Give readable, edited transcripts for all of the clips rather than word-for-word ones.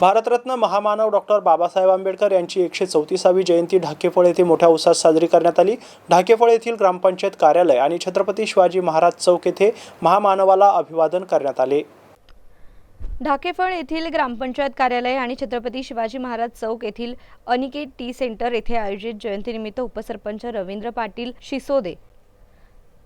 भारतरत्न महामानव डॉक्टर बाबासाहेब आंबेडकर यांची 134वी जयंती ढाकेफळ येथे मोठ्या उत्साहात साजरी करण्यात आली। ढाकेफळ येथील ग्रामपंचायत कार्यालय आणि छत्रपती शिवाजी महाराज चौक येथे महामानवाला अभिवादन करण्यात आले। ढाकेफळ येथील ग्रामपंचायत कार्यालय आणि छत्रपती शिवाजी महाराज चौक येथील अनिकेत टी सेंटर येथे आयोजित जयंतीनिमित्त उपसरपंच रवींद्र पाटील शिसोदे,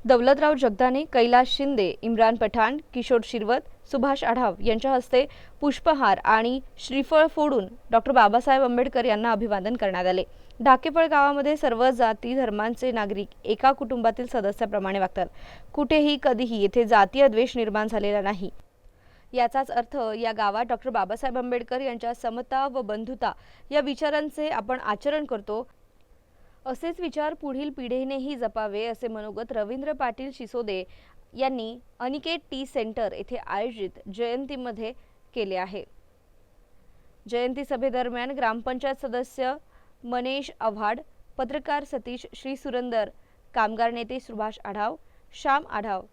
दौलतराव जगदाने, कैलास शिंदे, इम्रान पठाण, किशोर शिरवत, सुभाष आढाव यांच्या हस्ते पुष्पहार आणि श्रीफळ फोडून डॉक्टर बाबासाहेब आंबेडकर यांना अभिवादन करण्यात आले। ढाकेफळ गावामध्ये सर्व जाती धर्मांचे नागरिक एका कुटुंबातील सदस्याप्रमाणे वागतात। कुठेही कधीही येथे जातीय द्वेष निर्माण झालेला नाही। याचाच अर्थ या गावात डॉक्टर बाबासाहेब आंबेडकर यांच्या समता व बंधुता या विचारांचे आपण आचरण करतो। असेच विचार पुढील पिढीनेही जपावे असे मनोगत रवींद्र पाटील शिसोदे यांनी अनिकेत टी सेंटर येथे आयोजित जयंतीमध्ये केले आहे। जयंती सभेदरम्यान ग्रामपंचायत सदस्य मनेश आव्हाड, पत्रकार सतीश श्रीसुरंदर, कामगार नेते सुभाष आढाव, श्याम आढाव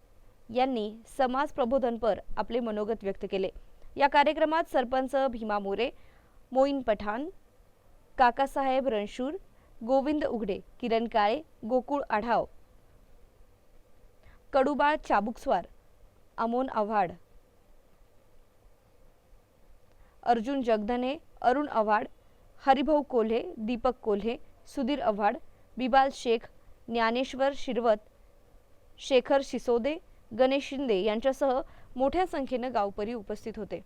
यांनी समाज प्रबोधनपर आपले मनोगत व्यक्त केले। या कार्यक्रमात सरपंच भीमा मोरे, मोईन पठाण, काकासाहेब रणशूर, गोविंद उघडे, किरण काळे, गोकुळ आढाव, कडुबाळ चाबुकस्वार, अमोन आव्हाड, अर्जुन जगदने, अरुण आव्हाड, हरिभाऊ कोल्हे, दीपक कोल्हे, सुधीर आव्हाड, बिबाल शेख, ज्ञानेश्वर शिरवत, शेखर शिसोदे, गणेश शिंदे यांच्यासह मोठ्या संख्येने गावकरी उपस्थित होते।